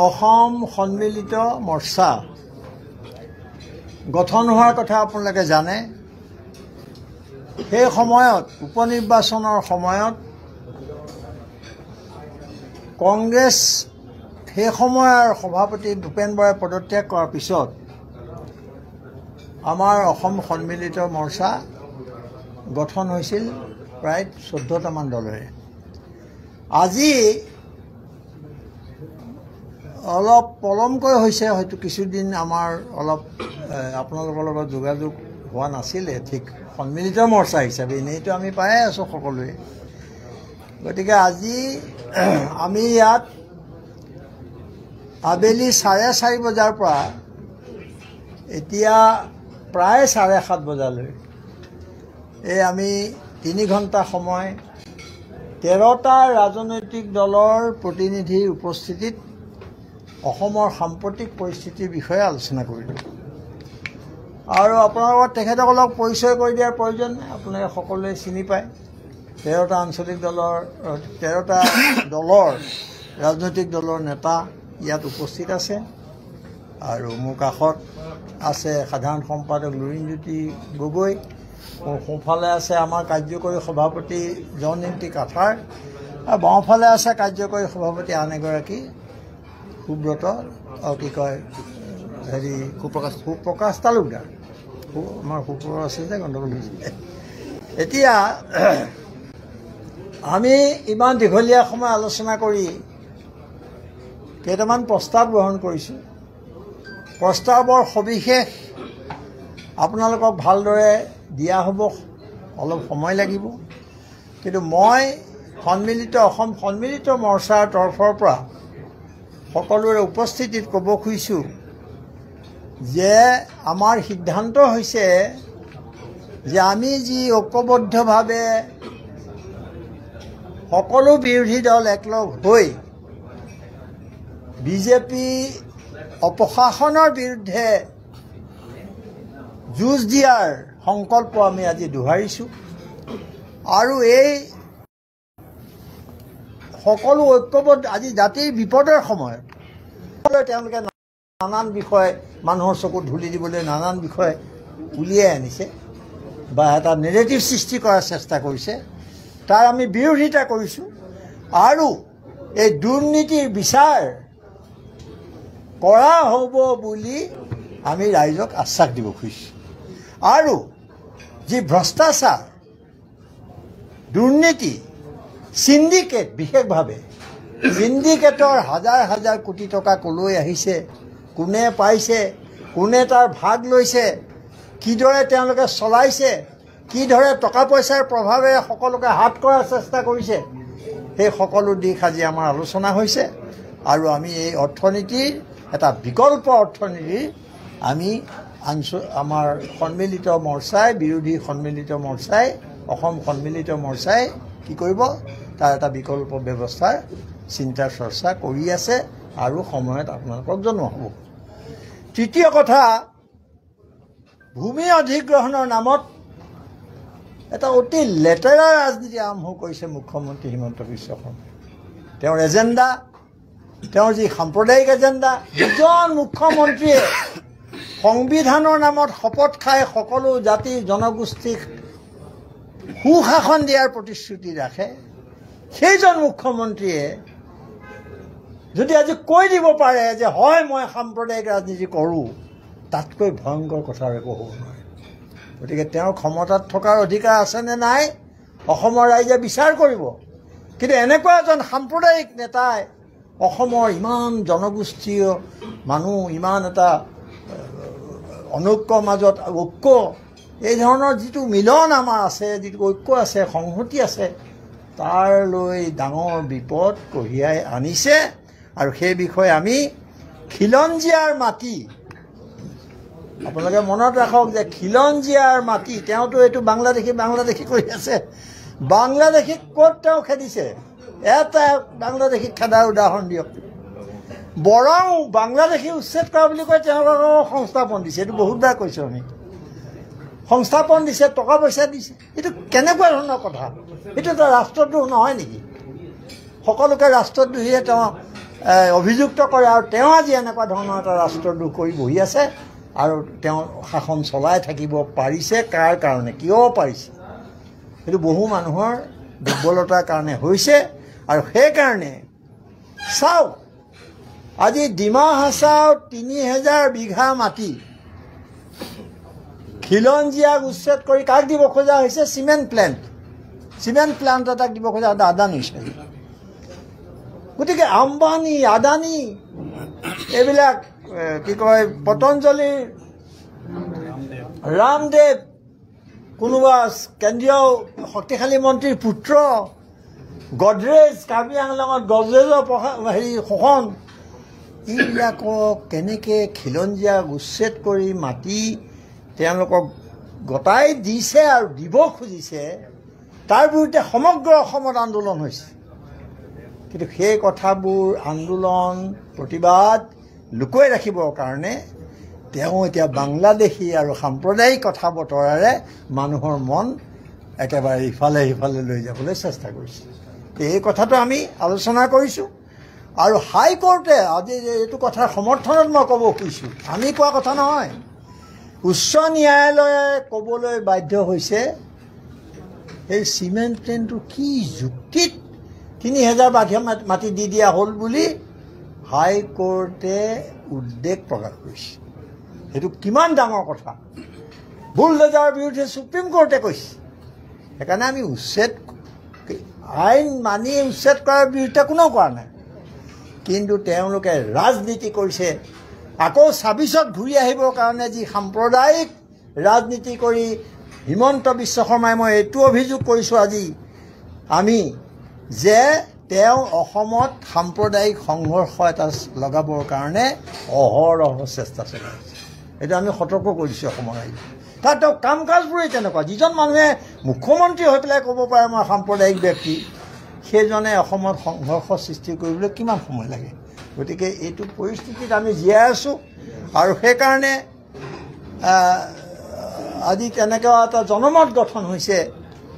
অসম সন্মিলিত মৰ্চা গঠন হোৱাৰ কথা আপোনালোকে জানে। সেই সময়ত উপনিৰ্বাচনৰ সময়ত কংগ্ৰেছ সেই সময়ৰ সভাপতি ভূপেন বৰাই পদত্যাগ কৰাৰ পিছত আমাৰ অসম সন্মিলিত মৰ্চা গঠন হৈছিল প্ৰায় 14টামান দলেৰে। আজি অলপ পলমকৈ হৈছে, হয়তো কিছুদিন আমাৰ অলপ আপোনালোকৰ লগত যোগাযোগ হোৱা নাছিলে ঠিক সন্মিলিত মৰ্চা হিচাপে, এনেইতো আমি পায়ে আছোঁ সকলোৱে। গতিকে আজি আমি ইয়াত আবেলি 4:30 বজাৰ পৰা এতিয়া প্ৰায় 7:30 বজালৈ এই আমি 3 ঘণ্টা সময় 13টা ৰাজনৈতিক দলৰ প্ৰতিনিধিৰ উপস্থিতিত অসমৰ সাম্প্ৰতিক পৰিস্থিতিৰ বিষয়ে আলোচনা কৰিলোঁ। আৰু আপোনালোকৰ তেখেতসকলক পৰিচয় কৰি দিয়াৰ প্ৰয়োজন নাই, আপোনালোকে সকলোৱে চিনি পায়। 13টা আঞ্চলিক দলৰ 13টা দলৰ ৰাজনৈতিক দলৰ নেতা ইয়াত উপস্থিত আছে। আৰু মোৰ কাষত আছে সাধাৰণ সম্পাদক লুৰিণজ্যোতি গগৈ, মোৰ সোঁফালে আছে আমাৰ কাৰ্যকৰী সভাপতি জয়ন্তী কাঠাৰ, আৰু বাওঁফালে আছে কাৰ্যকৰী সভাপতি আন এগৰাকী সুব্ৰত কি কয় সুপ্ৰকাশ তালুকদাৰ। আমাৰ সুপ্ৰকাশ আছে যে গণ্ডগোল হৈছে। এতিয়া আমি ইমান দীঘলীয়া সময় আলোচনা কৰি কেইটামান প্ৰস্তাৱ গ্ৰহণ কৰিছোঁ। প্ৰস্তাৱৰ সবিশেষ আপোনালোকক ভালদৰে দিয়া হ'ব, অলপ সময় লাগিব। কিন্তু মই অসম সন্মিলিত মৰ্চাৰ তৰফৰ পৰা সকলোৰে উপস্থিতিত ক'ব খুজিছোঁ যে আমাৰ সিদ্ধান্ত হৈছে যে আমি যি ঐক্যবদ্ধভাৱে সকলো বিৰোধী দল একলগ হৈ বিজেপি অপশাসনৰ বিৰুদ্ধে যুঁজ দিয়াৰ সংকল্প আমি আজি দোহাৰিছোঁ। আৰু এই সকলো ঐক্যবদ্ধ আজি জাতিৰ বিপদৰ সময়ত তেওঁলোকে নানান বিষয় মানুহৰ চকুত ধূলি দিবলৈ নানান বিষয় উলিয়াই আনিছে বা এটা নেৰেটিভ সৃষ্টি কৰাৰ চেষ্টা কৰিছে, তাৰ আমি বিৰোধিতা কৰিছোঁ। আৰু এই দুৰ্নীতিৰ বিচাৰ কৰা হ'ব বুলি আমি ৰাইজক আশ্বাস দিব খুজিছোঁ। আৰু যি ভ্ৰষ্টাচাৰ, দুৰ্নীতি, সিন্ডিকেট, বিশেষভাৱে সিন্ডিকেটৰ হাজাৰ হাজাৰ কোটি টকা ক'লৈ আহিছে, কোনে পাইছে, কোনে তাৰ ভাগ লৈছে, কিদৰে তেওঁলোকে চলাইছে, কিদৰে টকা পইচাৰ প্ৰভাৱেৰে সকলোকে হাত কৰাৰ চেষ্টা কৰিছে, সেই সকলো দিশ আজি আমাৰ আলোচনা হৈছে। আৰু আমি এই অৰ্থনীতিৰ এটা বিকল্প অৰ্থনীতিৰ আমি আমাৰ সন্মিলিত মৰ্চাই, বিৰোধী সন্মিলিত মৰ্চাই, অসম সন্মিলিত মৰ্চাই কি কৰিব, তাৰ এটা বিকল্প ব্যৱস্থাৰ চিন্তা চৰ্চা কৰি আছে আৰু সময়ত আপোনালোকক জনোৱা হ'ব। তৃতীয় কথা, ভূমি অধিগ্ৰহণৰ নামত এটা অতি লেতেৰা ৰাজনীতি আৰম্ভ কৰিছে মুখ্যমন্ত্ৰী হিমন্ত বিশ্ব শৰ্মাই। তেওঁৰ এজেণ্ডা, তেওঁৰ যি সাম্প্ৰদায়িক এজেণ্ডা, দুজন মুখ্যমন্ত্ৰীয়ে সংবিধানৰ নামত শপত খাই সকলো জাতি জনগোষ্ঠীক সুশাসন দিয়াৰ প্ৰতিশ্ৰুতি ৰাখে। সেইজন মুখ্যমন্ত্ৰীয়ে যদি আজি কৈ দিব পাৰে যে হয় মই সাম্প্ৰদায়িক ৰাজনীতি কৰোঁ, তাতকৈ ভয়ংকৰ কথা আৰু একো হ'ব নোৱাৰে। গতিকে তেওঁৰ ক্ষমতাত থকাৰ অধিকাৰ আছেনে নাই অসমৰ ৰাইজে বিচাৰ কৰিব। কিন্তু এনেকুৱা এজন সাম্প্ৰদায়িক নেতাই অসমৰ ইমান জনগোষ্ঠীয় মানুহ, ইমান এটা অনৈক্যৰ মাজত ঐক্য, এই ধৰণৰ যিটো মিলন আমাৰ আছে, যিটো ঐক্য আছে, সংহতি আছে, তাৰ লৈ ডাঙৰ বিপদ কঢ়িয়াই আনিছে। আৰু সেই বিষয়ে আমি খিলঞ্জীয়াৰ মাটি, আপোনালোকে মনত ৰাখক যে খিলঞ্জীয়াৰ মাটি, তেওঁতো এইটো বাংলাদেশী কৰি আছে। বাংলাদেশীক ক'ত তেওঁ খেদিছে? এটা বাংলাদেশীক খেদাৰ উদাহৰণ দিয়ক। বৰং বাংলাদেশী উচ্ছেদ কৰা বুলি কয়, তেওঁলোকক সংস্থাপন দিছে। এইটো বহুতবাৰ কৈছোঁ আমি, সংস্থাপন দিছে, টকা পইচা দিছে। এইটো কেনেকুৱা ধৰণৰ কথা? এইটো এটা ৰাষ্ট্ৰদ্ৰোহ নহয় নেকি? সকলোকে ৰাষ্ট্ৰদ্ৰোহীয়ে তেওঁ অভিযুক্ত কৰে আৰু তেওঁ আজি এনেকুৱা ধৰণৰ এটা ৰাষ্ট্ৰদ্ৰোহ কৰি বহি আছে আৰু তেওঁ শাসন চলাই থাকিব পাৰিছে। কাৰ কাৰণে, কিয় পাৰিছে? সেইটো বহু মানুহৰ দুৰ্বলতাৰ কাৰণে হৈছে। আৰু সেইকাৰণে চাওক, আজি ডিমা হাছাও 3000 বিঘা মাটি খিলঞ্জীয়াক উচ্ছেদ কৰি কাক দিব খোজা হৈছে? চিমেণ্ট প্লেণ্ট এটাক দিব খোজা আদানী। গতিকে আম্বানী, আদানী, এইবিলাক কি কয়, পতঞ্জলী, ৰামদেৱ, কোনোবা কেন্দ্ৰীয় শক্তিশালী মন্ত্ৰীৰ পুত্ৰ, গডৰেজ, কাৰ্বি আংলঙত গডৰেজৰ শোষণ, এইবিলাকক কেনেকৈ খিলঞ্জীয়াক উচ্ছেদ কৰি মাটি তেওঁলোকক গতাই দিছে আৰু দিব খুজিছে, তাৰ বিৰুদ্ধে সমগ্ৰ অসমত আন্দোলন হৈছে। কিন্তু সেই কথাবোৰ আন্দোলন প্ৰতিবাদ লুকুৱাই ৰাখিবৰ কাৰণে তেওঁ এতিয়া বাংলাদেশী আৰু সাম্প্ৰদায়িক কথা বতৰাৰে মানুহৰ মন একেবাৰে ইফালে সিফালে লৈ যাবলৈ চেষ্টা কৰিছে। এই কথাটো আমি আলোচনা কৰিছোঁ। আৰু হাইকোৰ্টে আজি এইটো কথাৰ সমৰ্থনত মই ক'ব খুজিছোঁ, আমি কোৱা কথা নহয়, উচ্চ ন্যায়ালয়ে ক'বলৈ বাধ্য হৈছে এই চিমেণ্ট প্লেণ্টটো কি যুক্তিত 3000 বিঘা মাটি দি দিয়া হ'ল বুলি হাইকোৰ্টে উদ্বেগ প্ৰকাশ কৰিছে। সেইটো কিমান ডাঙৰ কথা। বুলডোজাৰৰ বিৰুদ্ধে সুপ্ৰিম কোৰ্টে কৈছে। সেইকাৰণে আমি আইন মানি উচ্ছেদ কৰাৰ বিৰুদ্ধে কোনেও কৰা নাই। কিন্তু তেওঁলোকে ৰাজনীতি কৰিছে। আকৌ 26ত ঘূৰি আহিবৰ কাৰণে যি সাম্প্ৰদায়িক ৰাজনীতি কৰি হিমন্ত বিশ্ব শৰ্মাই, মই এইটো অভিযোগ কৰিছোঁ আজি আমি, যে তেওঁ অসমত সাম্প্ৰদায়িক সংঘৰ্ষ এটা লগাবৰ কাৰণে অহৰহ চেষ্টা চলাইছে। এইটো আমি সতৰ্ক কৰিছোঁ অসমৰ ৰাইজে। তাত তেওঁ কাম কাজবোৰেই তেনেকুৱা। যিজন মানুহে মুখ্যমন্ত্ৰী হৈ পেলাই ক'ব পাৰে মই সাম্প্ৰদায়িক ব্যক্তি, সেইজনে অসমত সংঘৰ্ষ সৃষ্টি কৰিবলৈ কিমান সময় লাগে? গতিকে এইটো পৰিস্থিতিত আমি জীয়াই আছোঁ। আৰু সেইকাৰণে আজি তেনেকুৱা এটা জনমত গঠন হৈছে।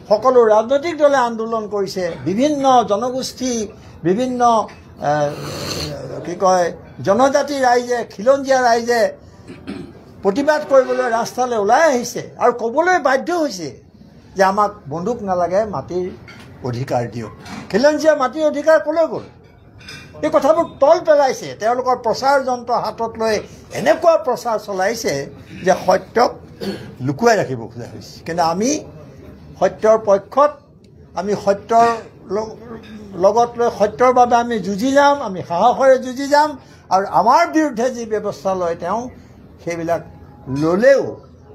সকলো ৰাজনৈতিক দলে আন্দোলন কৰিছে, বিভিন্ন জনগোষ্ঠী, বিভিন্ন কি কয় জনজাতি ৰাইজে, খিলঞ্জীয়া ৰাইজে প্ৰতিবাদ কৰিবলৈ ৰাস্তালৈ ওলাই আহিছে আৰু ক'বলৈ বাধ্য হৈছে যে আমাক বন্দুক নালাগে, মাটিৰ অধিকাৰ দিয়ক। খিলঞ্জীয়া মাটিৰ অধিকাৰ ক'লৈ গ'ল? এই কথাবোৰ তল পেলাইছে। তেওঁলোকৰ প্ৰচাৰ যন্ত্ৰ হাতত লৈ এনেকুৱা প্ৰচাৰ চলাইছে যে সত্যক লুকুৱাই ৰাখিব খোজা হৈছে। কিন্তু আমি সত্যৰ পক্ষত, আমি সত্যৰ লগত লৈ সত্যৰ বাবে আমি যুঁজি যাম, আমি সাহসেৰে যুঁজি যাম। আৰু আমাৰ বিৰুদ্ধে যি ব্যৱস্থা লয় তেওঁ, সেইবিলাক ল'লেও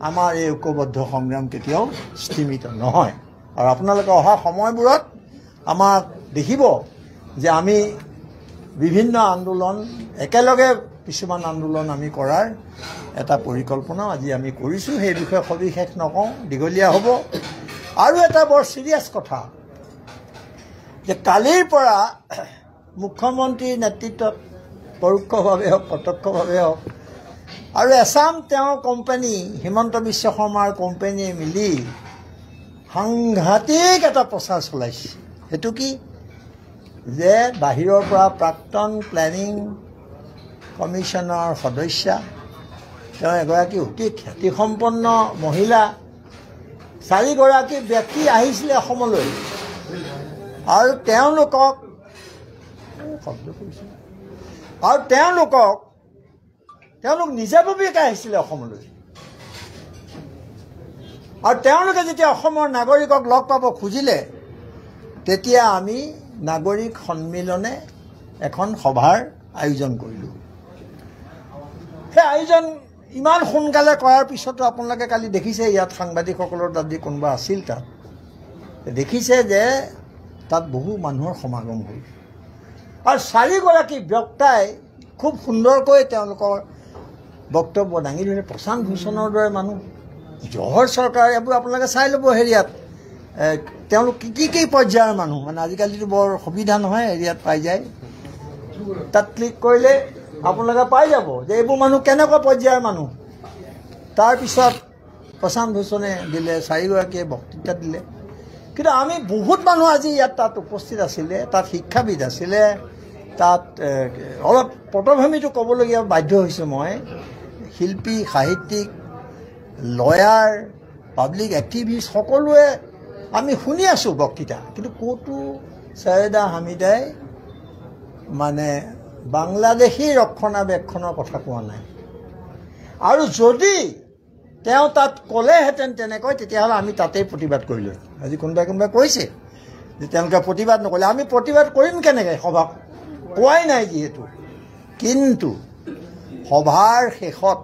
আমাৰ এই ঐক্যবদ্ধ সংগ্ৰাম কেতিয়াও স্থিমিত নহয়। আৰু আপোনালোকে অহা সময়বোৰত আমাক দেখিব যে আমি বিভিন্ন আন্দোলন একেলগে, কিছুমান আন্দোলন আমি কৰাৰ এটা পৰিকল্পনাও আজি আমি কৰিছোঁ। সেই বিষয়ে সবিশেষ নকওঁ, দীঘলীয়া হ'ব। আৰু এটা বৰ চিৰিয়াছ কথা যে কালিৰ পৰা মুখ্যমন্ত্ৰীৰ নেতৃত্বত পৰোক্ষভাৱে হওক প্ৰত্যক্ষভাৱে হওক আৰু এছাম তেওঁৰ কোম্পানী, হিমন্ত বিশ্ব শৰ্মাৰ কোম্পানীয়ে মিলি সাংঘাতিক এটা প্ৰচাৰ চলাইছে। সেইটো কি যে বাহিৰৰ পৰা প্ৰাক্তন প্লেনিং কমিশ্যনৰ সদস্যা, তেওঁ এগৰাকী অতি খ্যাতিসম্পন্ন মহিলা, 4গৰাকী ব্যক্তি আহিছিলে অসমলৈ আৰু তেওঁলোকক তেওঁলোক নিজাববীয়াকৈ আহিছিলে অসমলৈ। আৰু তেওঁলোকে যেতিয়া অসমৰ নাগৰিকক লগ পাব খুজিলে, তেতিয়া আমি নাগৰিক সন্মিলনে এখন সভাৰ আয়োজন কৰিলোঁ। সেই আয়োজন ইমান সোনকালে কৰাৰ পিছতো আপোনালোকে কালি দেখিছে, ইয়াত সাংবাদিকসকলৰ তাত যি কোনোবা আছিল, তাত দেখিছে যে তাত বহু মানুহৰ সমাগম হ'ল। আৰু 4গৰাকী বক্তাই খুব সুন্দৰকৈ তেওঁলোকৰ বক্তব্য দাঙি ধৰিলে। প্ৰশান্ত ভূষণৰ দৰে মানুহ, জহৰ চৰকাৰ, এইবোৰ আপোনালোকে চাই ল'ব। হেৰিয়াত তেওঁলোক কি পৰ্যায়ৰ মানুহ, মানে আজিকালিতো বৰ সুবিধা নহয়, হেৰিয়াত পাই যায়, তাত ক্লিক কৰিলে আপোনালোকে পাই যাব যে এইবোৰ মানুহ কেনেকুৱা পৰ্যায়ৰ মানুহ। তাৰপিছত প্ৰশান্ত ভূষণে দিলে, 4গৰাকীয়ে বক্তৃতা দিলে। কিন্তু আমি বহুত মানুহ আজি ইয়াত তাত উপস্থিত আছিলে, তাত শিক্ষাবিদ আছিলে, তাত অলপ পটভূমিটো ক'বলগীয়া বাধ্য হৈছোঁ মই। শিল্পী, সাহিত্যিক, লয়াৰ, পাব্লিক এক্টিভিষ্ট সকলোৱে আমি শুনি আছোঁ বক্তৃতা, কিন্তু ক'তো ছায়েদা হামিদাই মানে বাংলাদেশী ৰক্ষণাবেক্ষণৰ কথা কোৱা নাই। আৰু যদি তেওঁ তাত ক'লেহেঁতেন তেনেকৈ, তেতিয়াহ'লে আমি তাতেই প্ৰতিবাদ কৰিলোঁ। আজি কোনোবাই কৈছে যে তেওঁলোকে প্ৰতিবাদ নকৰিলে, আমি প্ৰতিবাদ কৰিম কেনেকৈ? সভা কোৱাই নাই যিহেতু। কিন্তু সভাৰ শেষত,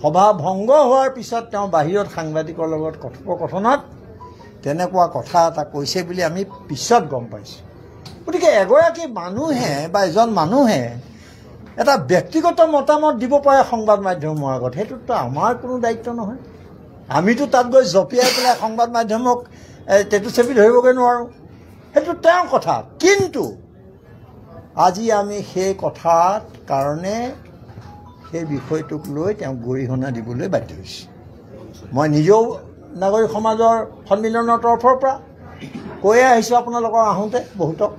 সভা ভংগ হোৱাৰ পিছত তেওঁ বাহিৰত সাংবাদিকৰ লগত কথোপকথনত তেনেকুৱা কথা এটা কৈছে বুলি আমি পিছত গম পাইছোঁ। গতিকে এগৰাকী মানুহে বা এজন মানুহে এটা ব্যক্তিগত মতামত দিব পাৰে সংবাদ মাধ্যমৰ আগত, সেইটোতো আমাৰ কোনো দায়িত্ব নহয়। আমিতো তাত গৈ জঁপিয়াই পেলাই সংবাদ মাধ্যমক টেটু চেপি ধৰিবগৈ নোৱাৰোঁ, সেইটো তেওঁৰ কথা। কিন্তু আজি আমি সেই কথাত কাৰণে সেই বিষয়টোক লৈ তেওঁক গৰিহণা দিবলৈ বাধ্য হৈছোঁ। মই নিজেও নাগৰিক সমাজৰ সন্মিলনৰ তৰফৰ পৰা কৈয়ে আহিছোঁ আপোনালোকৰ আহোঁতে বহুতক,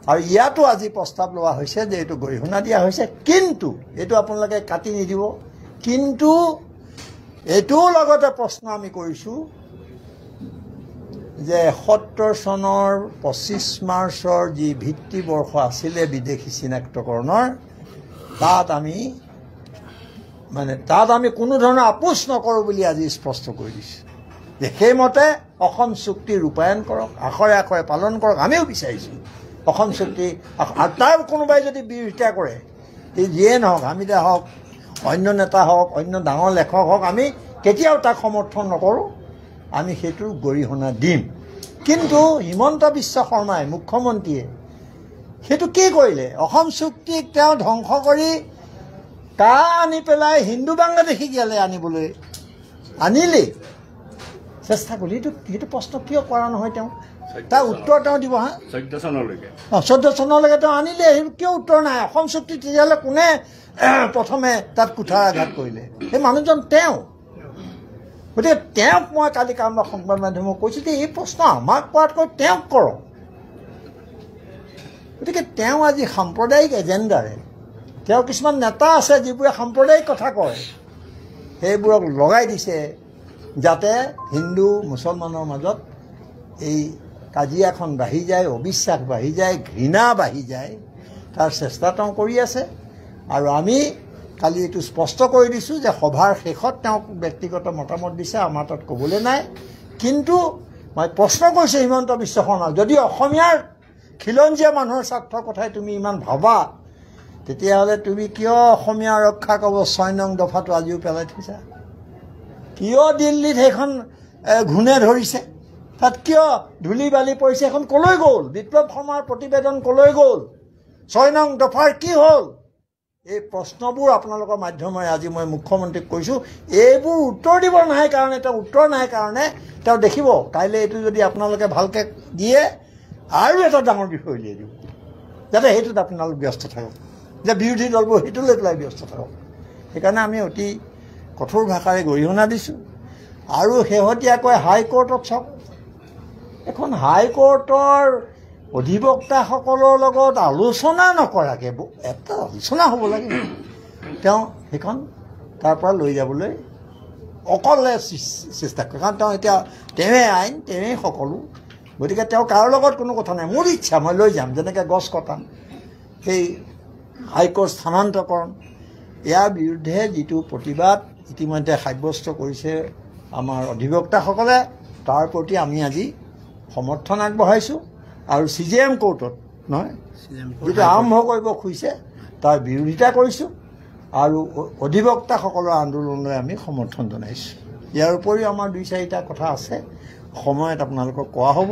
আৰু ইয়াতো আজি প্ৰস্তাৱ লোৱা হৈছে যে এইটো গৰিহণা দিয়া হৈছে। কিন্তু এইটো আপোনালোকে কাটি নিদিব। কিন্তু এইটোও লগতে প্ৰশ্ন আমি কৰিছোঁ যে ৭৭ চনৰ ২৫ মাৰ্চৰ যি ভিত্তিবৰ্ষ আছিলে বিদেশী চিনাক্তকৰণৰ, তাত আমি কোনো ধৰণৰ আপোচ নকৰোঁ বুলি আজি স্পষ্ট কৰি দিছোঁ যে সেইমতে অসম চুক্তি ৰূপায়ণ কৰক, আখৰে আখৰে পালন কৰক। আমিও বিচাৰিছোঁ অসম চুক্তি, আৰু তাৰ কোনোবাই যদি বিৰোধিতা কৰে, যিয়ে নহওক, হামিদা হওক, অন্য নেতা হওক, অন্য ডাঙৰ লেখক হওক, আমি কেতিয়াও তাক সমৰ্থন নকৰোঁ, আমি সেইটো গৰিহণা দিম। কিন্তু হিমন্ত বিশ্ব শৰ্মাই, মুখ্যমন্ত্ৰীয়ে সেইটো কি কৰিলে? অসম চুক্তিক তেওঁ ধ্বংস কৰি আনি পেলাই হিন্দু বাংলাদেশীক ইয়ালৈ আনিবলৈ আনিলেই চেষ্টা কৰিলে। সেইটো প্ৰশ্ন কিয় কৰা নহয়? তেওঁ তাৰ উত্তৰ তেওঁ দিব। 14 চনলৈকে তেওঁ আনিলে, সেইটো কিয় উত্তৰ নাই? অসম চুক্তি তেতিয়াহ'লে কোনে প্ৰথমে তাত কুঠাৰ আঘাত কৰিলে? সেই মানুহজন তেওঁ। গতিকে তেওঁক মই কালি কাৰোবাৰ সংবাদ মাধ্যমক কৈছোঁ যে এই প্ৰশ্ন আমাক কৰাতকৈ তেওঁক কৰক। গতিকে তেওঁ আজি সাম্প্ৰদায়িক এজেণ্ডাৰে, তেওঁ কিছুমান নেতা আছে যিবোৰে সাম্প্ৰদায়িক কথা কয়, সেইবোৰক লগাই দিছে যাতে হিন্দু মুছলমানৰ মাজত এই কাজিয়াখন বাঢ়ি যায়, অবিশ্বাস বাঢ়ি যায়, ঘৃণা বাঢ়ি যায়, তাৰ চেষ্টা তেওঁ কৰি আছে। আৰু আমি কালি এইটো স্পষ্ট কৰি দিছোঁ যে সভাৰ শেষত তেওঁক ব্যক্তিগত মতামত দিছে, আমাৰ তাত ক'বলৈ নাই। কিন্তু মই প্ৰশ্ন কৰিছোঁ হিমন্ত বিশ্ব শৰ্মাক, যদি অসমীয়াৰ খিলঞ্জীয়া মানুহৰ স্বাৰ্থৰ কথাই তুমি ইমান ভাবা, তেতিয়াহ'লে তুমি কিয় অসমীয়া ৰক্ষা কবচ ৬ নং দফাটো আজিও পেলাই থৈছা? কিয় দিল্লীত সেইখন ঘূণে ধৰিছে? তাত কিয় ধূলি বালি পৰিছে? এখন ক'লৈ গ'ল? বিপ্লৱ শৰ্মাৰ প্ৰতিবেদন ক'লৈ গ'ল? ৬ নং দফাৰ কি হ'ল? এই প্ৰশ্নবোৰ আপোনালোকৰ মাধ্যমেৰে আজি মই মুখ্যমন্ত্ৰীক কৈছোঁ। এইবোৰ উত্তৰ দিব নাই কাৰণে, তেওঁ উত্তৰ নাই কাৰণে তেওঁ দেখিব কাইলৈ এইটো যদি আপোনালোকে ভালকৈ দিয়ে আৰু এটা ডাঙৰ বিষয় উলিয়াই দিব, যাতে সেইটোত আপোনালোক ব্যস্ত থাকক, যে বিৰোধী দলবোৰ সেইটো লৈ পেলাই ব্যস্ত থাকক। সেইকাৰণে আমি অতি কঠোৰ ভাষাৰে গৰিহণা দিছোঁ। আৰু শেহতীয়াকৈ হাইকোৰ্টত চাওক, এখন হাইকোৰ্টৰ অধিবক্তাসকলৰ লগত আলোচনা নকৰাকৈ, এটা আলোচনা হ'ব লাগে, তেওঁ সেইখন তাৰ পৰা লৈ যাবলৈ অকলে চেষ্টা কৰে। কাৰণ তেওঁ এতিয়া তেওঁৱে আইন, তেওঁৱেই সকলো। গতিকে তেওঁ কাৰো লগত কোনো কথা নাই, মোৰ ইচ্ছা মই লৈ যাম, যেনেকৈ গছ কটা, সেই হাইকোৰ্ট স্থানান্তৰকৰণ, ইয়াৰ বিৰুদ্ধে যিটো প্ৰতিবাদ ইতিমধ্যে সাব্যস্ত কৰিছে আমাৰ অধিবক্তাসকলে, তাৰ প্ৰতি আমি আজি সমৰ্থন আগবঢ়াইছোঁ। আৰু CJM কোৰ্টত নহয়, যিটো আৰম্ভ কৰিব খুজিছে তাৰ বিৰোধিতা কৰিছোঁ, আৰু অধিবক্তাসকলৰ আন্দোলনলৈ আমি সমৰ্থন জনাইছোঁ। ইয়াৰ উপৰিও আমাৰ 2-4টা কথা আছে, সময়ত আপোনালোকক কোৱা হ'ব।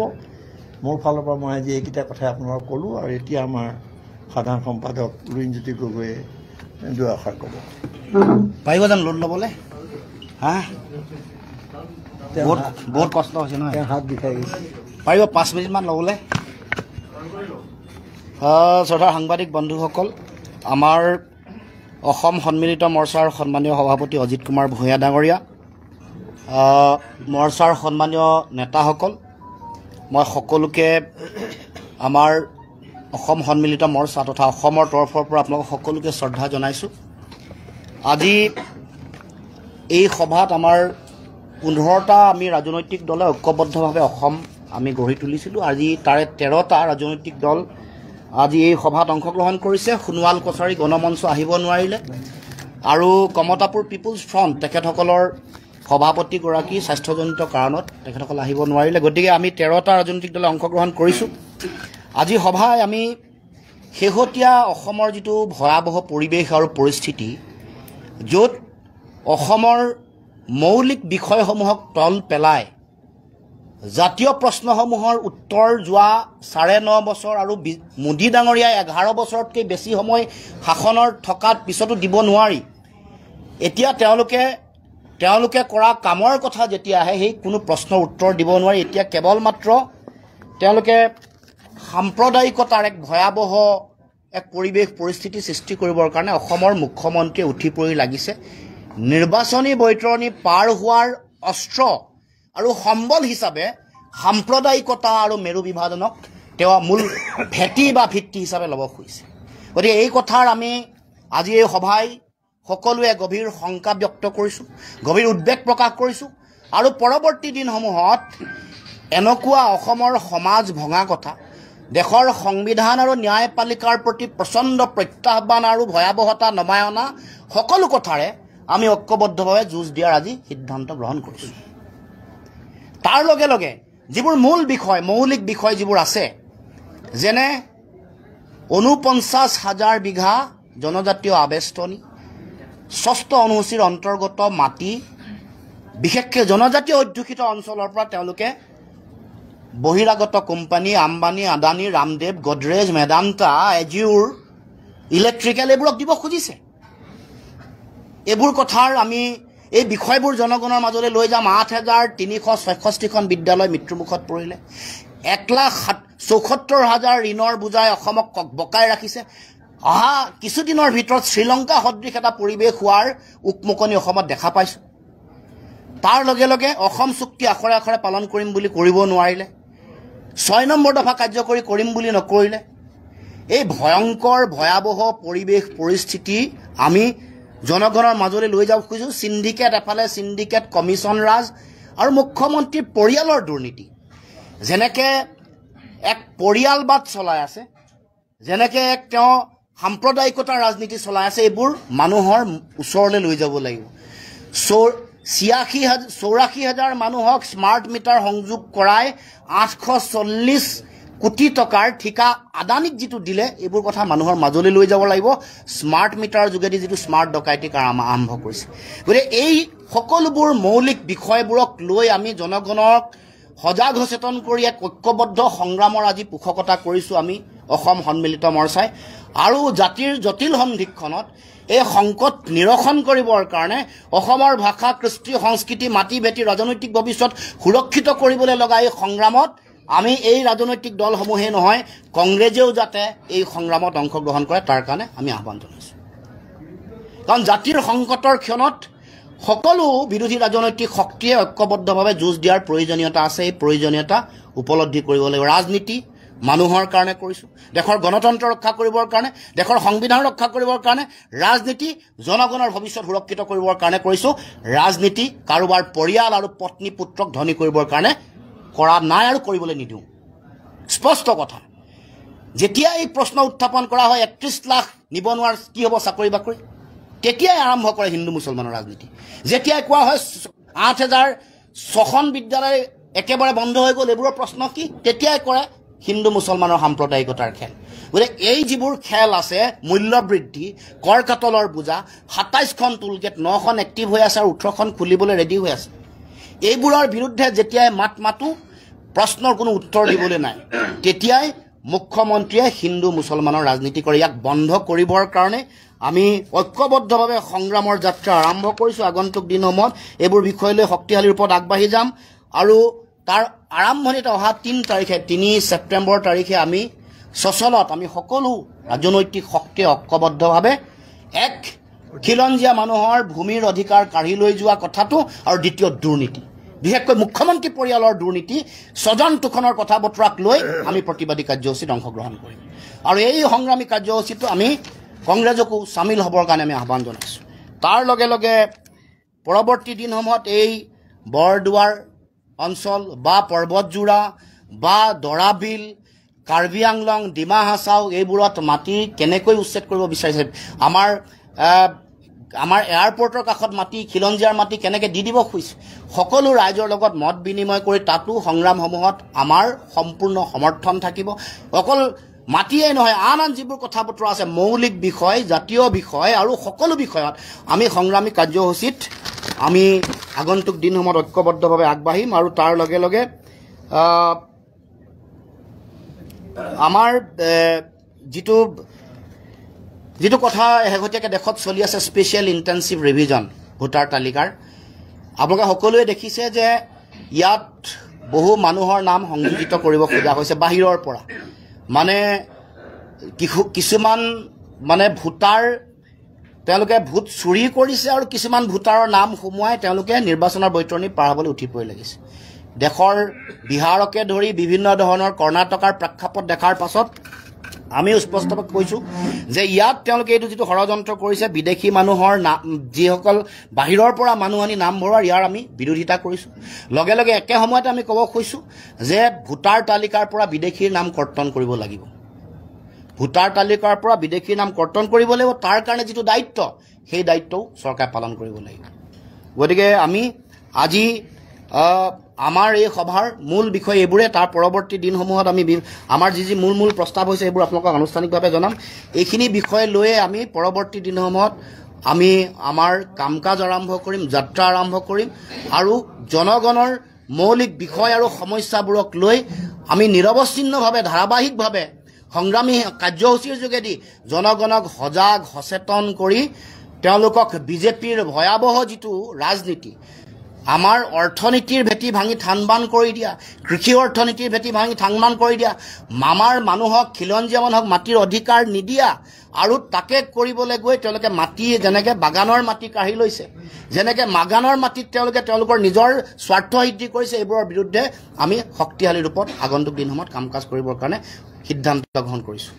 মোৰ ফালৰ পৰা মই আজি এইকেইটা কথাই আপোনালোকক ক'লোঁ। আৰু এতিয়া আমাৰ সাধাৰণ সম্পাদক লুৰিণজ্যোতি গগৈয়ে দুআষাৰ ক'ব। পাৰিব জানো লোন ল'বলৈ? হা, বহুত কষ্ট হৈছে নহয়, হাত বিষাই গৈছে। পাৰিব 5 মিনিটমান ল'বলৈ? শ্ৰদ্ধাৰ সাংবাদিক বন্ধুসকল, আমাৰ অসম সন্মিলিত মৰ্চাৰ সন্মানীয় সভাপতি অজিত কুমাৰ ভূঞা ডাঙৰীয়া, মৰ্চাৰ সন্মানীয় নেতাসকল, মই সকলোকে আমাৰ অসম সন্মিলিত মৰ্চা তথা অসমৰ তৰফৰ পৰা আপোনালোক সকলোকে শ্ৰদ্ধা জনাইছোঁ। আজি এই সভাত আমাৰ 15টা আমি ৰাজনৈতিক দলে ঐক্যবদ্ধভাৱে অসম আমি গঢ়ি তুলিছিলোঁ। আজি তাৰে 13টা ৰাজনৈতিক দল আজি এই সভাত অংশগ্ৰহণ কৰিছে। সোণোৱাল কছাৰী গণমঞ্চ আহিব নোৱাৰিলে আৰু কমতাপুৰ পিপুলছ ফ্ৰণ্ট তেখেতসকলৰ সভাপতিগৰাকী স্বাস্থ্যজনিত কাৰণত তেখেতসকল আহিব নোৱাৰিলে। গতিকে আমি 13টা ৰাজনৈতিক দলে অংশগ্ৰহণ কৰিছোঁ। আজি সভাই আমি শেহতীয়া অসমৰ যিটো ভয়াৱহ পৰিৱেশ আৰু পৰিস্থিতি, য'ত অসমৰ মৌলিক বিষয়সমূহক তল পেলাই জাতীয় প্ৰশ্নসমূহৰ উত্তৰ যোৱা 9.5 বছৰ আৰু মোদী ডাঙৰীয়াই 11 বছৰতকৈ বেছি সময় শাসনৰ থকাৰ পিছতো দিব নোৱাৰি, এতিয়া তেওঁলোকে কৰা কামৰ কথা যেতিয়া আহে সেই কোনো প্ৰশ্নৰ উত্তৰ দিব নোৱাৰি। এতিয়া কেৱল মাত্ৰ তেওঁলোকে সাম্প্ৰদায়িকতাৰ এক ভয়াৱহ এক পৰিৱেশ পৰিস্থিতি সৃষ্টি কৰিবৰ কাৰণে অসমৰ মুখ্যমন্ত্ৰীয়ে উঠি পৰি লাগিছে। নিৰ্বাচনী বৈতৰণি পাৰ হোৱাৰ অস্ত্ৰ আৰু সম্বল হিচাপে সাম্প্ৰদায়িকতা আৰু মেৰু বিভাজনক তেওঁ মূল ভেটি বা ভিত্তি হিচাপে ল'ব খুজিছে। গতিকে এই কথাৰ আমি আজি এই সভাই সকলোৱে গভীৰ শংকা ব্যক্ত কৰিছোঁ, গভীৰ উদ্বেগ প্ৰকাশ কৰিছোঁ আৰু পৰৱৰ্তী দিনসমূহত এনেকুৱা অসমৰ সমাজ ভঙা কথা, দেশৰ সংবিধান আৰু ন্যায়পালিকাৰ প্ৰতি প্ৰচণ্ড প্ৰত্যাহ্বান আৰু ভয়াৱহতা নমাই অনা সকলো কথাৰে আমি ঐক্যবদ্ধভাৱে যুঁজ দিয়াৰ আজি সিদ্ধান্ত গ্ৰহণ কৰিছোঁ। তাৰ লগে লগে যিবোৰ মূল বিষয়, মৌলিক বিষয় যিবোৰ আছে, যেনে 49,000 বিঘা জনজাতীয় আবেষ্টনী, 6ষ্ঠ অনুসূচীৰ অন্তৰ্গত মাটি, বিশেষকৈ জনজাতীয় অধ্যুষিত অঞ্চলৰ পৰা তেওঁলোকে বহিৰাগত company Ambani, Adani, Ramdev, Godrej, Medanta, Azure, electrical এইবোৰক দিব খুজিছে। এইবোৰ কথাৰ আমি এই বিষয়বোৰ জনগণৰ মাজলৈ লৈ যাম। 8,366খন বিদ্যালয় মৃত্যুমুখত পৰিলে, 1,74,000 ঋণৰ বোজাই অসমক বকাই ৰাখিছে। অহা কিছুদিনৰ ভিতৰত শ্ৰীলংকা সদৃশ এটা পৰিৱেশ হোৱাৰ উকমুকনি অসমত দেখা পাইছোঁ। তাৰ লগে লগে অসম চুক্তি আখৰে আখৰে পালন কৰিম বুলি কৰিব নোৱাৰিলে, 6 নম্বৰ দফা কাৰ্যকৰী কৰিম বুলি নকৰিলে। এই ভয়ংকৰ ভয়াৱহ পৰিৱেশ পৰিস্থিতি আমি জনগণৰ মাজলৈ লৈ যাব খুজিছোঁ। চিণ্ডিকেট এফালে চিণ্ডিকেট, কমিশ্যন ৰাজ আৰু মুখ্যমন্ত্ৰীৰ পৰিয়ালৰ দুৰ্নীতি, যেনেকৈ এক পৰিয়ালবাদ চলাই আছে, যেনেকৈ তেওঁ সাম্প্ৰদায়িকতাৰ ৰাজনীতি চলাই আছে, এইবোৰ মানুহৰ ওচৰলৈ লৈ যাব লাগিব। 84,000 মানুহক স্মাৰ্ট মিটাৰ সংযোগ কৰাই 840 কোটি টকাৰ ঠিকা আদানীক যিটো দিলে, এইবোৰ কথা মানুহৰ মাজলৈ লৈ যাব লাগিব। স্মাৰ্ট মিটাৰৰ যোগেদি যিটো স্মাৰ্ট ডকাইতিক আৰম্ভ কৰিছে। গতিকে এই সকলোবোৰ মৌলিক বিষয়বোৰক লৈ আমি জনগণক সজাগ সচেতন কৰি এক ঐক্যবদ্ধ সংগ্ৰামৰ আজি পোষকতা কৰিছোঁ আমি অসম সন্মিলিত মৰ্চাই। আৰু জাতিৰ জটিল সন্ধিক্ষণত এই সংকট নিৰসন কৰিবৰ কাৰণে অসমৰ ভাষা, কৃষ্টি, সংস্কৃতি, মাটি ভেটি, ৰাজনৈতিক ভৱিষ্যত সুৰক্ষিত কৰিবলৈ লগা এই সংগ্ৰামত আমি এই ৰাজনৈতিক দলসমূহেই নহয়, কংগ্ৰেছেও যাতে এই সংগ্ৰামত অংশগ্ৰহণ কৰে তাৰ কাৰণে আমি আহ্বান জনাইছোঁ। কাৰণ জাতিৰ সংকটৰ ক্ষণত সকলো বিৰোধী ৰাজনৈতিক শক্তিয়ে ঐক্যবদ্ধভাৱে যুঁজ দিয়াৰ প্ৰয়োজনীয়তা আছে। এই প্ৰয়োজনীয়তা উপলব্ধি কৰিব লাগিব। ৰাজনীতি মানুহৰ কাৰণে কৰিছোঁ, দেশৰ গণতন্ত্ৰ ৰক্ষা কৰিবৰ কাৰণে, দেশৰ সংবিধান ৰক্ষা কৰিবৰ কাৰণে। ৰাজনীতি জনগণৰ ভৱিষ্যত সুৰক্ষিত কৰিবৰ কাৰণে কৰিছোঁ। ৰাজনীতি কাৰোবাৰ পৰিয়াল আৰু পত্নী পুত্ৰক ধনী কৰিবৰ কাৰণে কৰা নাই আৰু কৰিবলৈ নিদিওঁ। স্পষ্ট কথা। যেতিয়া এই প্ৰশ্ন উত্থাপন কৰা হয় 31 লাখ নিবনুৱাৰ কি হ'ব চাকৰি বাকৰি, তেতিয়াই আৰম্ভ কৰে হিন্দু মুছলমানৰ ৰাজনীতি। যেতিয়াই কোৱা হয় 8,006খন বিদ্যালয় একেবাৰে বন্ধ হৈ গ'ল, এইবোৰৰ প্ৰশ্ন কি, তেতিয়াই কৰে হিন্দু মুছলমানৰ সাম্প্ৰদায়িকতাৰ খেল। গতিকে এই যিবোৰ খেল আছে, মূল্য বৃদ্ধি, কৰ কাটলৰ বোজা, 27খন টুলগেট, 9খন এক্টিভ হৈ আছে আৰু 18খন খুলিবলৈ ৰেডি হৈ আছে, এইবোৰৰ বিৰুদ্ধে যেতিয়াই মাতো প্ৰশ্নৰ কোনো উত্তৰ দিবলৈ নাই, তেতিয়াই মুখ্যমন্ত্ৰীয়ে হিন্দু মুছলমানৰ ৰাজনীতি কৰে। ইয়াক বন্ধ কৰিবৰ কাৰণে আমি ঐক্যবদ্ধভাৱে সংগ্ৰামৰ যাত্ৰা আৰম্ভ কৰিছোঁ। আগন্তুক দিনসমূহত এইবোৰ বিষয় লৈ শক্তিশালী ৰূপত আগবাঢ়ি যাম আৰু তাৰ আৰম্ভণিত অহা 3 ছেপ্টেম্বৰ তাৰিখে আমি চচলত আমি সকলো ৰাজনৈতিক শক্তিয়ে ঐক্যবদ্ধভাৱে এক খিলঞ্জীয়া মানুহৰ ভূমিৰ অধিকাৰ কাঢ়ি লৈ যোৱা কথাটো আৰু দ্বিতীয় দুৰ্নীতি, বিশেষকৈ মুখ্যমন্ত্ৰী পৰিয়ালৰ দুৰ্নীতি, স্বজন তোষণৰ কথা বতৰাক লৈ আমি প্ৰতিবাদী কাৰ্যসূচীত অংশগ্ৰহণ কৰিম। আৰু এই সংগ্ৰামী কাৰ্যসূচীটো আমি কংগ্ৰেছকো চামিল হ'বৰ কাৰণে আমি আহ্বান জনাইছোঁ। তাৰ লগে লগে পৰৱৰ্তী দিনসমূহত এই বৰদুৱাৰ অঞ্চল বা পৰ্বতজোৰা বা দৰাবিল, কাৰ্বি আংলং, ডিমা হাছাও এইবোৰত মাটি কেনেকৈ উচ্ছেদ কৰিব বিচাৰিছে, আমাৰ এয়াৰপৰ্টৰ কাষত মাটি, খিলঞ্জীয়াৰ মাটি কেনেকৈ দি দিব খুজিছে, সকলো ৰাইজৰ লগত মত বিনিময় কৰি তাতো সংগ্ৰামসমূহত আমাৰ সম্পূৰ্ণ সমৰ্থন থাকিব। অকল মাটিয়েই নহয়, আন যিবোৰ কথা বতৰা আছে, মৌলিক বিষয়, জাতীয় বিষয় আৰু সকলো বিষয়ত আমি সংগ্ৰামী কাৰ্যসূচীত আমি আগন্তুক দিনসমূহত ঐক্যবদ্ধভাৱে আগবাঢ়িম। আৰু তাৰ লগে লগে আমাৰ যিটো কথা শেহতীয়াকৈ দেশত চলি আছে, স্পেচিয়েল ইণ্টেনচিভ ৰিভিজন ভোটাৰ তালিকাৰ, আপোনালোকে সকলোৱে দেখিছে যে ইয়াত বহু মানুহৰ নাম সংযোজিত কৰিব খোজা হৈছে বাহিৰৰ পৰা। মানে কিছুমান ভোটাৰ তেওঁলোকে ভোট চুৰি কৰিছে আৰু কিছুমান ভোটাৰৰ নাম সোমোৱাই তেওঁলোকে নিৰ্বাচনৰ বৈতৰণি পাৰ হ'বলৈ উঠি পৰি লাগিছে। দেশৰ বিহাৰকে ধৰি বিভিন্ন ধৰণৰ কৰ্ণাটকাৰ প্ৰেক্ষাপট দেখাৰ পাছত আমি স্পষ্টকৈ কৈছোঁ যে ইয়াত তেওঁলোকে এইটো যিটো ষড়যন্ত্ৰ কৰিছে, বিদেশী মানুহৰ নাম, যিসকল বাহিৰৰ পৰা মানুহ আনি নাম ভৰোৱাৰ, ইয়াৰ আমি বিৰোধিতা কৰিছোঁ। লগে লগে একে সময়তে আমি ক'ব খুজিছোঁ যে ভোটাৰ তালিকাৰ পৰা বিদেশীৰ নাম কৰ্তন কৰিব লাগিব। ভোটাৰ তালিকাৰ পৰা বিদেশীৰ নাম কৰ্তন কৰিব লাগিব। তাৰ কাৰণে যিটো দায়িত্ব, সেই দায়িত্বও চৰকাৰে পালন কৰিব লাগিব। গতিকে আমি আজি আমাৰ এই সভাৰ মূল বিষয় এইবোৰে। তাৰ পৰৱৰ্তী দিনসমূহত আমি আমাৰ যি মূল প্ৰস্তাৱ হৈছে সেইবোৰ আপোনালোকক আনুষ্ঠানিকভাৱে জনাম। এইখিনি বিষয় লৈয়ে আমি পৰৱৰ্তী দিনসমূহত আমি আমাৰ কাম কাজ আৰম্ভ কৰিম, যাত্ৰা আৰম্ভ কৰিম আৰু জনগণৰ মৌলিক বিষয় আৰু সমস্যাবোৰক লৈ আমি নিৰৱচ্ছিন্নভাৱে ধাৰাবাহিকভাৱে সংগ্ৰামী কাৰ্যসূচীৰ যোগেদি জনগণক সজাগ সচেতন কৰি তেওঁলোকক বিজেপিৰ ভয়াৱহ যিটো ৰাজনীতি, আমাৰ অৰ্থনীতিৰ ভেটি ভাঙি থানবান কৰি দিয়া, কৃষি অৰ্থনীতিৰ ভেটি ভাঙি থানবান কৰি দিয়া, আমাৰ মানুহক, খিলঞ্জীয়া মানুহক মাটিৰ অধিকাৰ নিদিয়া আৰু তাকে কৰিবলৈ গৈ তেওঁলোকে মাটি যেনেকৈ বাগানৰ মাটি কাঢ়ি লৈছে, যেনেকৈ বাগানৰ মাটিত তেওঁলোকৰ নিজৰ স্বাৰ্থ সিদ্ধি কৰিছে, এইবোৰৰ বিৰুদ্ধে আমি শক্তিশালী ৰূপত আগন্তুক দিনসমূহত কাম কাজ কৰিবৰ কাৰণে সিদ্ধান্ত গ্ৰহণ কৰিছোঁ।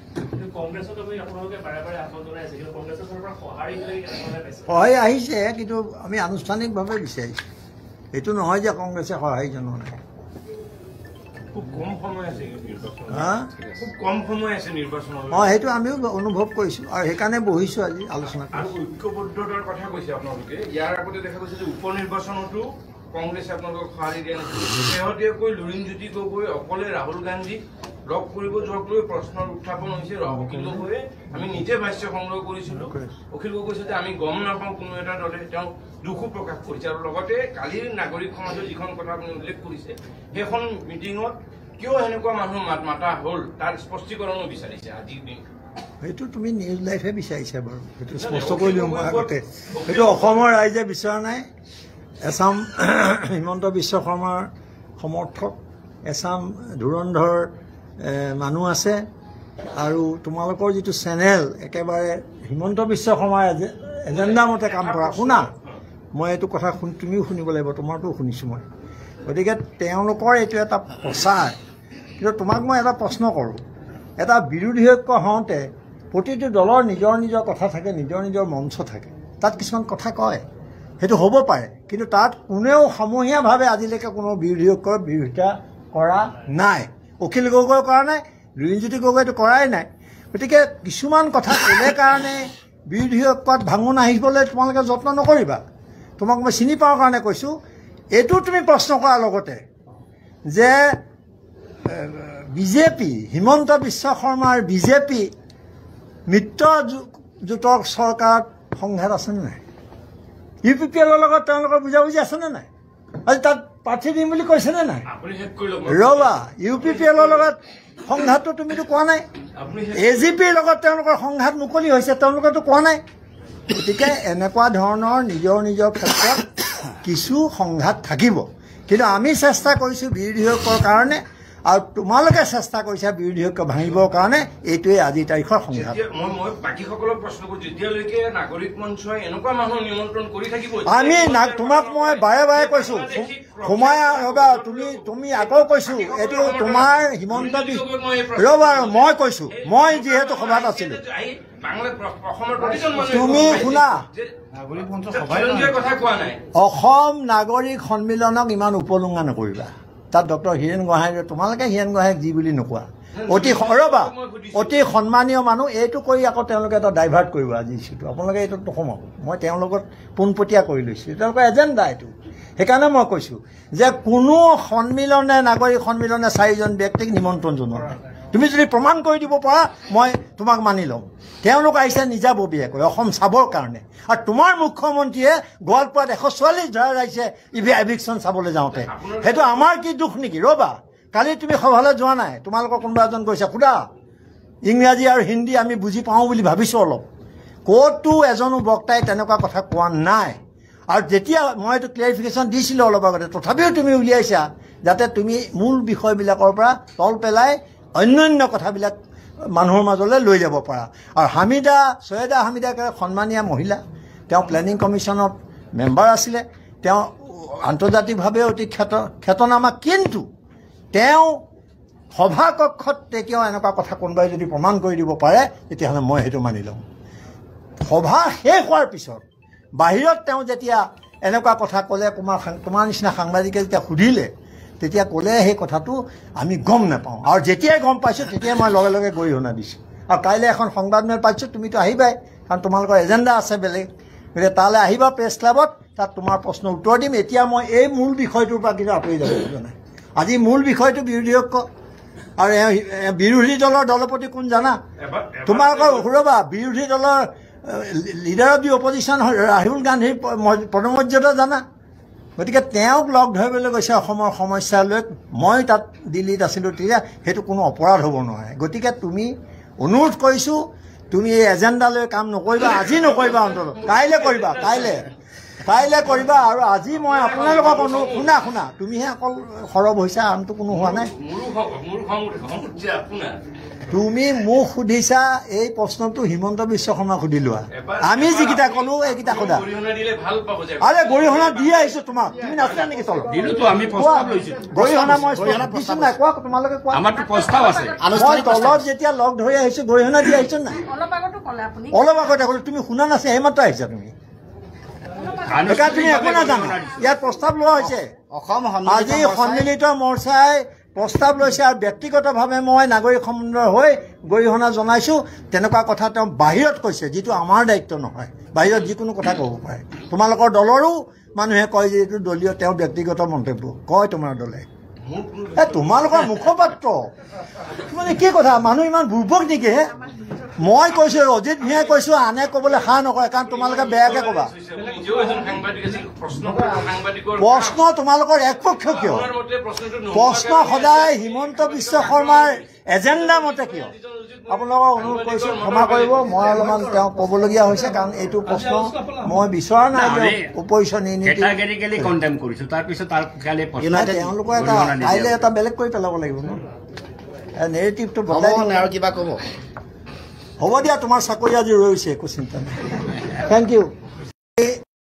সহায় আহিছে, কিন্তু আমি আনুষ্ঠানিকভাৱে বিচাৰিছোঁ। এইটো নহয় যে কংগ্ৰেছে সহায় জনোৱা নাই। সেইটো আমিও অনুভৱ কৰিছোঁ আৰু সেইকাৰণে বহিছোঁ আজি আলোচনা কৰিছোঁ। ঐক্যবদ্ধতাৰ কথা কৈছে আপোনালোকে। ইয়াৰ আগতে দেখা গৈছে যে উপ নিৰ্বাচনতো কংগ্ৰেছে আপোনালোকক সঁহাৰি দিয়া নাছিল। শেহতীয়াকৈ লুৰিণজ্যোতি গগৈ অকলে ৰাহুল গান্ধীক লগ কৰিব যোৱাক লৈ প্ৰশ্নৰ উত্থাপন হৈছে। অখিল গগৈয়ে, আমি নিজে ভাষ্য সংগ্ৰহ কৰিছিলোঁ, অখিল গগৈ কৈছে যে আমি গম নাপাওঁ কোনো এটা দলে, তেওঁ দুখো প্ৰকাশ কৰিছে। আৰু লগতে কালিৰ নাগৰিক সমাজৰ যিখন কথা আপুনি উল্লেখ কৰিছে, সেইখন মিটিঙত কিয় এনেকুৱা মানুহ মাতা হ'ল তাৰ স্পষ্টীকৰণো বিচাৰিছে আজিৰ দিন। সেইটো তুমি নিউজ লাইভে বিচাৰিছা বাৰু, সেইটো স্পষ্ট কৰি দিওঁ মই আগতে। সেইটো অসমৰ ৰাইজে বিচৰা নাই। এছাম হিমন্ত বিশ্ব শৰ্মাৰ সমৰ্থক, এছাম ধুৰন্ধৰ মানুহ আছে আৰু তোমালোকৰ যিটো চেনেল একেবাৰে হিমন্ত বিশ্ব শৰ্মাৰ এজেণ্ডা মতে কাম কৰা। শুনা, মই এইটো কথা তুমিও শুনিব লাগিব, তোমাৰটোও শুনিছোঁ মই। গতিকে তেওঁলোকৰ এইটো এটা প্ৰচাৰ। কিন্তু তোমাক মই এটা প্ৰশ্ন কৰোঁ, এটা বিৰোধী ঐক্য হওঁতে প্ৰতিটো দলৰ নিজৰ নিজৰ কথা থাকে, নিজৰ নিজৰ মঞ্চ থাকে, তাত কিছুমান কথা কয়, সেইটো হ'ব পাৰে। কিন্তু তাত কোনেও সমূহীয়াভাৱে আজিলৈকে কোনো বিৰোধী ঐক্যৰ বিৰোধিতা কৰা নাই। অখিল গগৈৰ কৰা নাই, লুৰিণজ্যোতি গগৈটো কৰাই নাই। গতিকে কিছুমান কথা ক'লে কাৰণে বিৰোধী ঐক্যত ভাঙোন আহিবলৈ তোমালোকে যত্ন নকৰিবা। তোমাক মই চিনি পাওঁ কাৰণে কৈছোঁ। এইটো তুমি প্ৰশ্ন কৰাৰ লগতে যে বিজেপি, হিমন্ত বিশ্ব শৰ্মাৰ বিজেপি মিত্ৰজোঁটৰ চৰকাৰত সংঘাত আছেনে নাই? UPPL লগত তেওঁলোকৰ বুজাবুজি আছেনে নাই? আজি তাত প্ৰাৰ্থী দিম বুলি কৈছেনে নাই? ৰবা, UPPL লগত সংঘাতটো তুমিতো কোৱা নাই। AGPৰ লগত তেওঁলোকৰ সংঘাত মুকলি হৈছে, তেওঁলোকেতো কোৱা নাই। গতিকে এনেকুৱা ধৰণৰ নিজৰ নিজৰ ক্ষেত্ৰত কিছু সংঘাত থাকিব। কিন্তু আমি চেষ্টা কৰিছোঁ বিৰোধী ঐক্যৰ কাৰণে আৰু তোমালোকে চেষ্টা কৰিছা বিৰোধী ঐক্য ভাঙিবৰ কাৰণে এইটোৱে আজিৰ তাৰিখৰ সংঘাত মই বাকীসকলক প্ৰশ্ন কৰোঁ যেতিয়ালৈকে নাগৰিক মঞ্চই এনেকুৱা মানুহ নিমন্ত্ৰণ কৰি থাকিব আমি তোমাক মই বাৰে বাৰে কৈছো সোমাই ৰ'বা তুমি আকৌ কৈছো এইটো তোমাৰ হিমন্ত ৰ'বা মই কৈছো মই যিহেতু সভাত আছিলো তুমি শুনা অসম নাগৰিক সন্মিলনক ইমান উপলুঙা নকৰিবা তাত ডক্টৰ হীৰেণ গোহাঁই তোমালোকে হীৰেণ গোহাঁইক যি বুলি নোকোৱা অতি সন্মানীয় মানুহ এইটো কৰি আকৌ তেওঁলোকে এটা ডাইভাৰ্ট কৰিব আজি ইছ্যুটো আপোনালোকে এইটো নোসোমাব মই তেওঁৰ লগত পোনপটীয়া কৰি লৈছোঁ তেওঁলোকৰ এজেণ্ডা এইটো সেইকাৰণে মই কৈছোঁ যে কোনো সন্মিলনে নাগৰিক সন্মিলনে 4জন ব্যক্তিক নিমন্ত্ৰণ জনোৱা নাই তুমি যদি প্ৰমাণ কৰি দিব পাৰা মই তোমাক মানি ল'ম তেওঁলোক আহিছে নিজাববীয়াকৈ অসম চাবৰ কাৰণে আৰু তোমাৰ মুখ্যমন্ত্ৰীয়ে গোৱালপাৰাত 144 ধৰা আহিছে এভিকশ্যন চাবলৈ যাওঁতে সেইটো আমাৰ কি দুখ নেকি ৰ'বা কালি তুমি সভালৈ যোৱা নাই তোমালোকৰ কোনোবা এজন গৈছে সুধা ইংৰাজী আৰু হিন্দী আমি বুজি পাওঁ বুলি ভাবিছোঁ অলপ ক'তো এজনো বক্তাই তেনেকুৱা কথা কোৱা নাই আৰু যেতিয়া মই এইটো ক্লেৰিফিকেশ্যন দিছিলোঁ অলপ আগতে তথাপিও তুমি উলিয়াইছা যাতে তুমি মূল বিষয়বিলাকৰ পৰা তল পেলাই অন্যান্য কথাবিলাক মানুহৰ মাজলৈ লৈ যাব পাৰা আৰু ছৈয়দা হামিদা সন্মানীয় মহিলা তেওঁ প্লেনিং কমিশ্যনত মেম্বাৰ আছিলে তেওঁ আন্তৰ্জাতিকভাৱে অতি খ্যাতনামা কিন্তু তেওঁ সভা কক্ষত তেতিয়াও এনেকুৱা কথা কোনোবাই যদি প্ৰমাণ কৰি দিব পাৰে তেতিয়াহ'লে মই সেইটো মানি ল'ম সভা শেষ হোৱাৰ পিছত বাহিৰত তেওঁ যেতিয়া এনেকুৱা কথা ক'লে তোমাৰ নিচিনা সাংবাদিকে যেতিয়া সুধিলে তেতিয়া ক'লে সেই কথাটো আমি গম নাপাওঁ আৰু যেতিয়াই গম পাইছোঁ তেতিয়াই মই লগে লগে গৰিহণা দিছোঁ আৰু কাইলৈ এখন সংবাদমেল পাইছোঁ তুমিতো আহিবাই কাৰণ তোমালোকৰ এজেণ্ডা আছে বেলেগ গতিকে তালৈ আহিবা প্ৰেছ ক্লাবত তাত তোমাৰ প্ৰশ্নৰ উত্তৰ দিম এতিয়া মই এই মূল বিষয়টোৰ পৰা কিন্তু আঁতৰি যাব খোজা নাই আজি মূল বিষয়টো বিৰোধী ঐক্য আৰু বিৰোধী দলৰ দলপতি কোন জানা তোমালোকৰ ৰ'বা বিৰোধী দলৰ leader of the opposition Rahul গান্ধীৰ পদমৰ্যাদা জানা গতিকে তেওঁক লগ ধৰিবলৈ গৈছে অসমৰ সমস্যা লৈ মই তাত দিল্লীত আছিলোঁ তেতিয়া সেইটো কোনো অপৰাধ হ'ব নোৱাৰে গতিকে তুমি অনুৰোধ কৰিছোঁ তুমি এই এজেণ্ডা লৈ কাম নকৰিবা আজি নকৰিবা অন্ততঃ কাইলৈ কৰিবা আৰু আজি মই আপোনালোকক শুনা তুমিহে অকল সৰব হৈছা আনটো কোনো হোৱা নাই তুমি মোক সুধিছা এই প্ৰশ্নটো হিমন্ত বিশ্ব শৰ্মাক সুধি লোৱা আমি যিকেইটা ক'লো এইকেইটা সোধা আৰে গৰিহণা দি আহিছোঁ তোমাক তুমি নাছিলা নেকি তলত গৰিহণা মই দিছোঁ নাই কোৱা তোমালোকে কোৱা মই তলত যেতিয়া লগ ধৰি আহিছোঁ গৰিহণা দি আহিছোঁ নাই অলপ আগতে ক'লো তুমি শুনা নাছিল সেইমাত্ৰ আহিছা তুমি তুমি একো নাজানা ইয়াত প্ৰস্তাৱ লোৱা হৈছে আজি সন্মিলিত মৰ্চাই প্ৰস্তাৱ লৈছে আৰু ব্যক্তিগতভাৱে মই নাগৰিক সম্বন্ধৰ হৈ গৰিহণা জনাইছোঁ তেনেকুৱা কথা তেওঁ বাহিৰত কৈছে যিটো আমাৰ দায়িত্ব নহয় বাহিৰত যিকোনো কথা ক'ব পাৰে তোমালোকৰ দলৰো মানুহে কয় যে এইটো দলীয় তেওঁ ব্যক্তিগত মন্তব্য কয় তোমাৰ দলে তোমালোকৰ মুখপাত্ৰ মানে কি কথা মানুহ ইমান বুৰ্বক নেকি মই কৈছোঁ অজিত ভূঞাই কৈছোঁ আনে ক'বলৈ সাহ নকৰে কাৰণ তোমালোকে বেয়াকৈ ক'বা প্ৰশ্ন তোমালোকৰ একপক্ষ কিয় প্ৰশ্ন সদায় হিমন্ত বিশ্ব শৰ্মাৰ এজেণ্ডা মতে কিয় আপোনালোকক অনুৰোধ কৰিছোঁ ক্ষমা কৰিব মই অলপমান তেওঁ ক'বলগীয়া হৈছে কাৰণ এইটো প্ৰশ্ন মই বিচৰা নাই অপজিশ্যন তেওঁলোকৰ এটা কাইলৈ এটা বেলেগ কৰি পেলাব লাগিব ন নেৰেটিভটো বদলাই আৰু কিবা ক'ব হ'ব দিয়া তোমাৰ চাকৰি আজি ৰৈছে একো চিন্তা নাই থেংক ইউ